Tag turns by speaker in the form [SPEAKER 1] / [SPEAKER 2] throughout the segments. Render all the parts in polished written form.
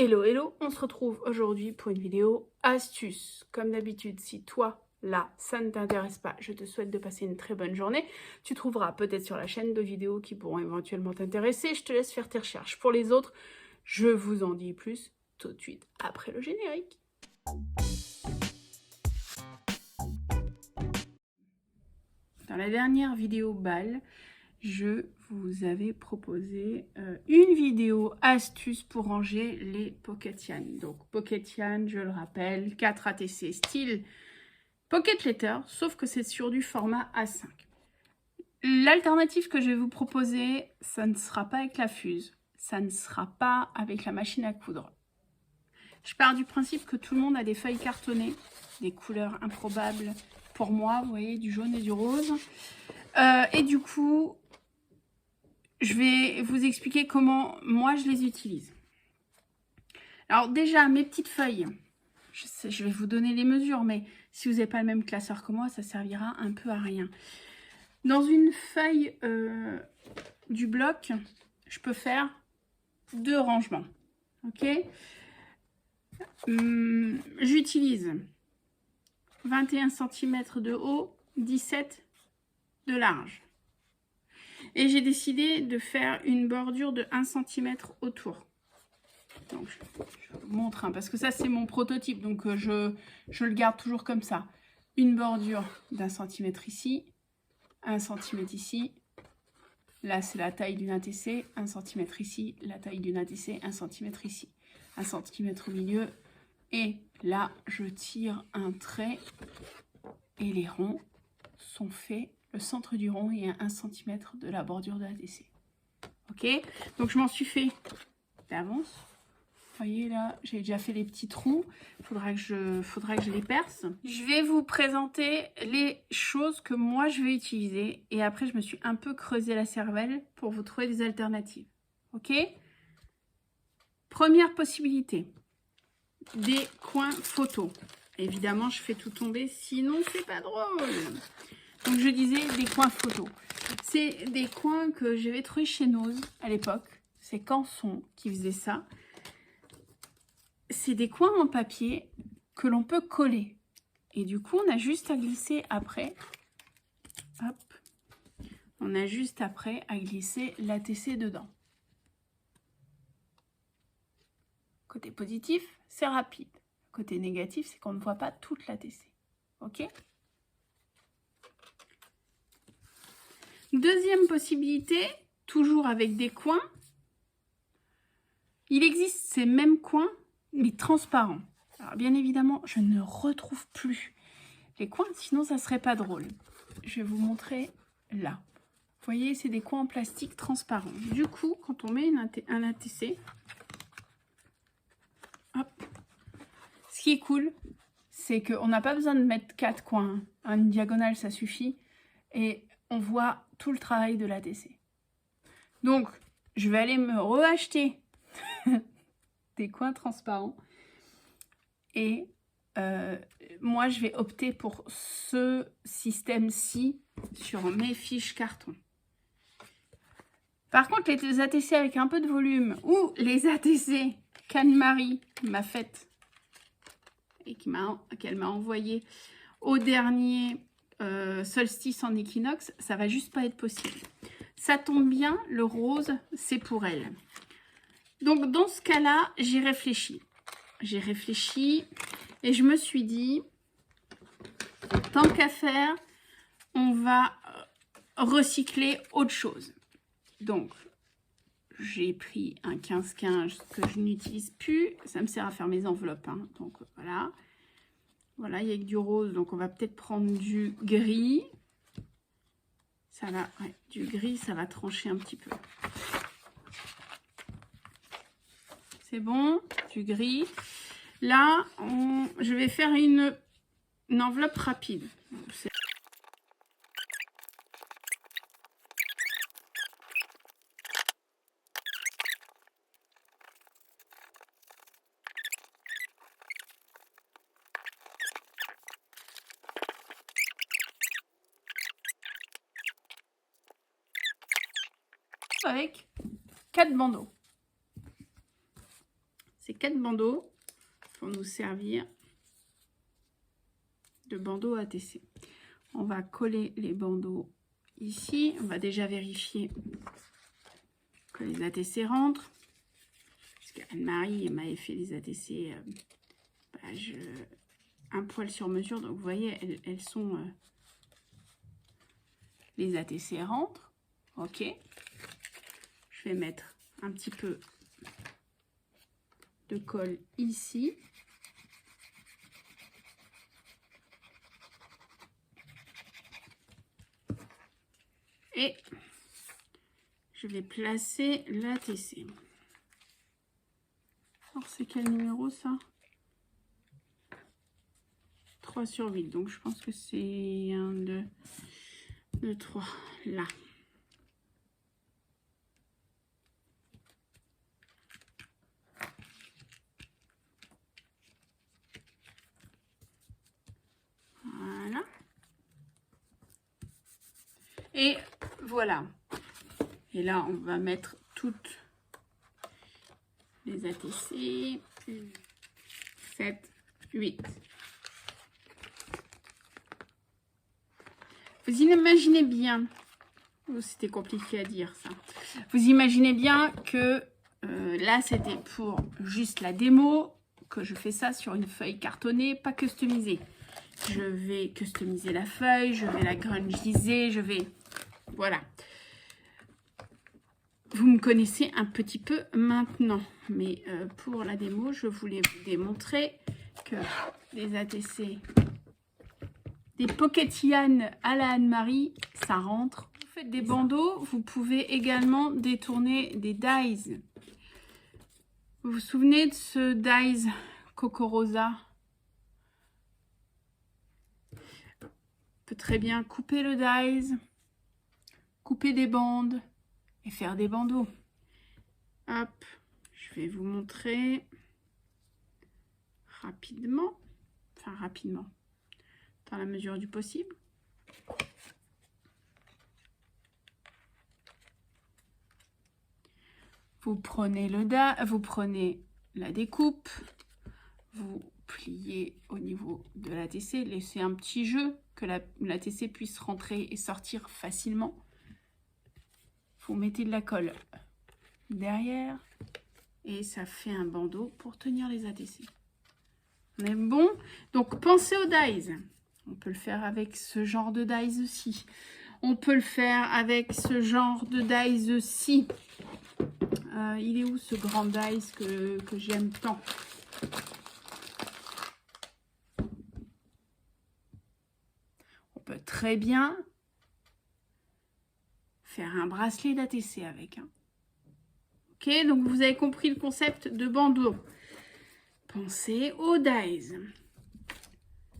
[SPEAKER 1] Hello, hello, on se retrouve aujourd'hui pour une vidéo astuce. Comme d'habitude, si toi, là, ça ne t'intéresse pas, je te souhaite de passer une très bonne journée. Tu trouveras peut-être sur la chaîne de vidéos qui pourront éventuellement t'intéresser. Je te laisse faire tes recherches. Pour les autres, je vous en dis plus tout de suite après le générique. Dans la dernière vidéo balle, je vous avais proposé une vidéo astuce pour ranger les Pocket Yan. Donc Pocket Yan, je le rappelle, 4 ATC style Pocket Letter, sauf que c'est sur du format A5. L'alternative que je vais vous proposer, ça ne sera pas avec la fuse, ça ne sera pas avec la machine à coudre. Je pars du principe que tout le monde a des feuilles cartonnées, des couleurs improbables pour moi, vous voyez, du jaune et du rose. Et du coup, je vais vous expliquer comment moi je les utilise. Alors déjà, mes petites feuilles, je vais vous donner les mesures, mais si vous n'avez pas le même classeur que moi, ça servira un peu à rien. Dans une feuille du bloc, je peux faire 2 rangements. Ok, j'utilise 21 cm de haut, 17 de large. Et j'ai décidé de faire une bordure de 1 cm autour. Donc, je vous montre, hein, parce que ça, c'est mon prototype. Donc, je le garde toujours comme ça. Une bordure d'1 centimètre ici, 1 cm ici. Là, c'est la taille d'une ATC. 1 cm ici, la taille d'une ATC. 1 cm ici. 1 cm au milieu. Et là, je tire un trait. Et les ronds sont faits. Le centre du rond est à 1 cm de la bordure de l'ATC. Ok? Donc, je m'en suis fait d'avance. Vous voyez là, j'ai déjà fait les petits trous. Faudra que je les perce. Je vais vous présenter les choses que moi je vais utiliser. Et après, je me suis un peu creusé la cervelle pour vous trouver des alternatives. Ok? Première possibilité. Des coins photos. Évidemment, je fais tout tomber, sinon c'est pas drôle. Donc je disais des coins photos. C'est des coins que j'avais trouvés chez Nose à l'époque. C'est Canson qui faisait ça. C'est des coins en papier que l'on peut coller. Et du coup, on a juste à glisser après. Hop. On a juste après à glisser l'ATC dedans. Côté positif, c'est rapide. Côté négatif, c'est qu'on ne voit pas toute l'ATC. Ok? Deuxième possibilité, toujours avec des coins. Il existe ces mêmes coins, mais transparents. Alors bien évidemment, je ne retrouve plus les coins, sinon ça serait pas drôle. Je vais vous montrer là. Vous voyez, c'est des coins en plastique transparents. Du coup, quand on met un ATC, hop, ce qui est cool, c'est qu'on n'a pas besoin de mettre 4 coins. Une diagonale, ça suffit. Et on voit tout le travail de l'ATC. Donc, je vais aller me reacheter des coins transparents. Et moi, je vais opter pour ce système-ci sur mes fiches carton. Par contre, les ATC avec un peu de volume ou les ATC qu'Anne-Marie m'a fait et qu'elle m'a envoyé au dernier solstice en équinoxe, ça va juste pas être possible. Ça tombe bien, le rose, c'est pour elle. Donc, dans ce cas-là, j'ai réfléchi. Et je me suis dit, tant qu'à faire, on va recycler autre chose. Donc, j'ai pris un 15-15 que je n'utilise plus. Ça me sert à faire mes enveloppes. Hein. Donc, voilà. Voilà, il y a que du rose. Donc, on va peut-être prendre du gris. Ça va, ouais, du gris, ça va trancher un petit peu. C'est bon, du gris. Là, je vais faire une enveloppe rapide. Avec 4 bandeaux. C'est 4 bandeaux pour nous servir de bandeaux ATC. On va coller les bandeaux ici. On va déjà vérifier que les ATC rentrent. Parce qu'Anne-Marie m'avait fait les ATC un poil sur mesure. Donc vous voyez, elles sont... les ATC rentrent. Ok. Je vais mettre un petit peu de colle ici. Et je vais placer l'ATC. Alors c'est quel numéro ça? 3 sur 8. Donc je pense que c'est 1, 2, 2, 3. Là. Voilà. Et voilà. Et là, on va mettre toutes les ATC. 7, 8. Vous imaginez bien, oh, c'était compliqué à dire ça. Vous imaginez bien que là, c'était pour juste la démo, que je fais ça sur une feuille cartonnée, pas customisée. Je vais customiser la feuille, je vais la grungiser, je vais... Voilà. Vous me connaissez un petit peu maintenant, mais pour la démo, je voulais vous démontrer que les ATC, des Pocket Yarn à la Anne-Marie, ça rentre. Vous faites des bandeaux, vous pouvez également détourner des dies. Vous vous souvenez de ce dies Coco Rosa? On peut très bien couper le dies, couper des bandes et faire des bandeaux. Hop, je vais vous montrer rapidement, enfin rapidement, dans la mesure du possible. Vous prenez la découpe, vous pliez au niveau de l'ATC, laissez un petit jeu que l'ATC puisse rentrer et sortir facilement. Vous mettez de la colle derrière et ça fait un bandeau pour tenir les ATC. On est bon? Donc pensez aux dies. On peut le faire avec ce genre de dies aussi. On peut le faire avec ce genre de dies aussi. Il est où ce grand dies que j'aime tant? On peut très bien faire un bracelet d'ATC avec. Hein. Ok, donc vous avez compris le concept de bandeau. Pensez aux dies.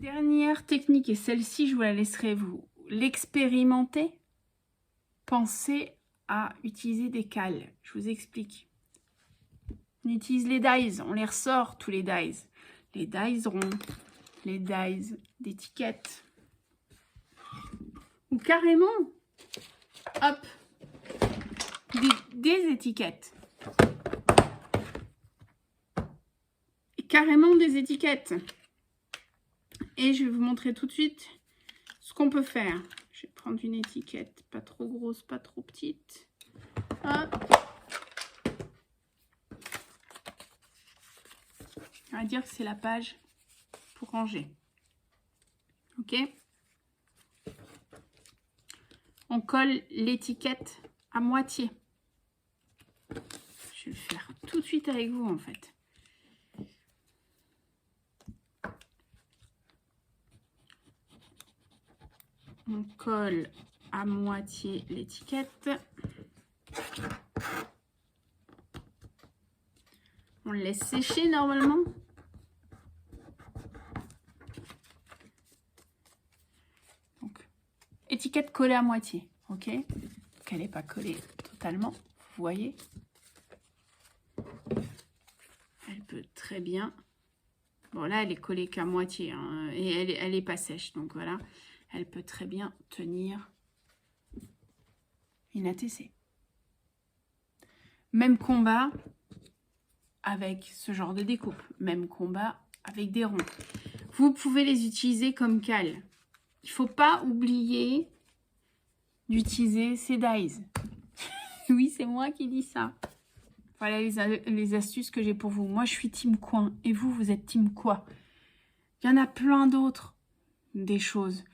[SPEAKER 1] Dernière technique, et celle-ci, je vous la laisserai vous l'expérimenter. Pensez à utiliser des cales. Je vous explique. On utilise les dies, on les ressort tous les dies. Les dies ronds, les dies d'étiquettes. Ou carrément, hop, des étiquettes. Et carrément des étiquettes. Et je vais vous montrer tout de suite ce qu'on peut faire. Je vais prendre une étiquette, pas trop grosse, pas trop petite. Hop. On va dire que c'est la page pour ranger. Ok? On colle l'étiquette à moitié. Je vais le faire tout de suite avec vous en fait. On colle à moitié l'étiquette. On le laisse sécher normalement. Donc, étiquette collée à moitié, ok? Donc, elle n'est pas collée totalement, vous voyez. Elle peut très bien. Bon, là, elle est collée qu'à moitié, hein, et elle est pas sèche, donc voilà. Elle peut très bien tenir une ATC. Même combat avec ce genre de découpe. Même combat avec des ronds. Vous pouvez les utiliser comme cale. Il ne faut pas oublier d'utiliser ces dies. Oui, c'est moi qui dis ça. Voilà les astuces que j'ai pour vous. Moi, je suis team coin. Et vous, vous êtes team quoi? Il y en a plein d'autres des choses.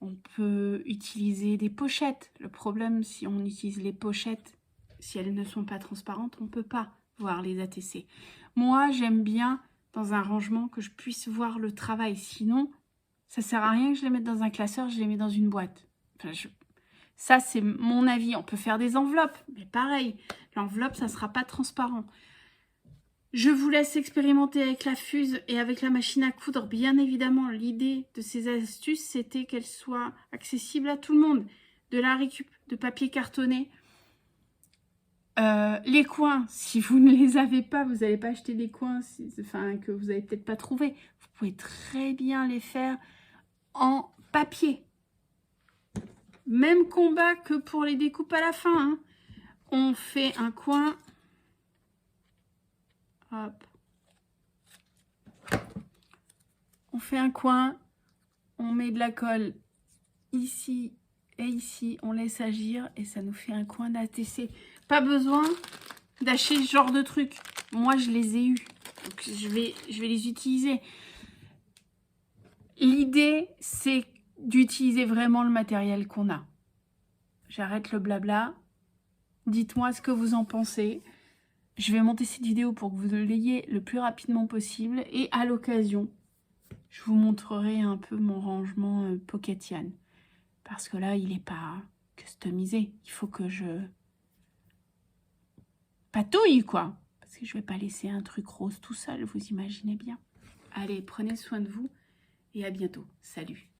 [SPEAKER 1] On peut utiliser des pochettes. Le problème, si on utilise les pochettes, si elles ne sont pas transparentes, on ne peut pas voir les ATC. Moi, j'aime bien dans un rangement que je puisse voir le travail. Sinon, ça ne sert à rien que je les mette dans un classeur, je les mets dans une boîte. Enfin, ça, c'est mon avis. On peut faire des enveloppes, mais pareil, l'enveloppe, ça ne sera pas transparent. Je vous laisse expérimenter avec la fuse et avec la machine à coudre. Bien évidemment, l'idée de ces astuces, c'était qu'elles soient accessibles à tout le monde. De la récup, de papier cartonné. Les coins, si vous ne les avez pas, vous n'allez pas acheter des coins que vous n'avez peut-être pas trouvé. Vous pouvez très bien les faire en papier. Même combat que pour les découpes à la fin. Hein. On fait un coin. Hop. On fait un coin. On met de la colle ici et ici. On laisse agir et ça nous fait un coin d'ATC. Pas besoin d'acheter ce genre de trucs. Moi, je les ai eus. Donc, je vais les utiliser. L'idée, c'est d'utiliser vraiment le matériel qu'on a. J'arrête le blabla. Dites-moi ce que vous en pensez. Je vais monter cette vidéo pour que vous l'ayez le plus rapidement possible. Et à l'occasion, je vous montrerai un peu mon rangement Pocket Yarn. Parce que là, il n'est pas customisé. Il faut que je patouille, quoi. Parce que je ne vais pas laisser un truc rose tout seul, vous imaginez bien. Allez, prenez soin de vous et à bientôt. Salut.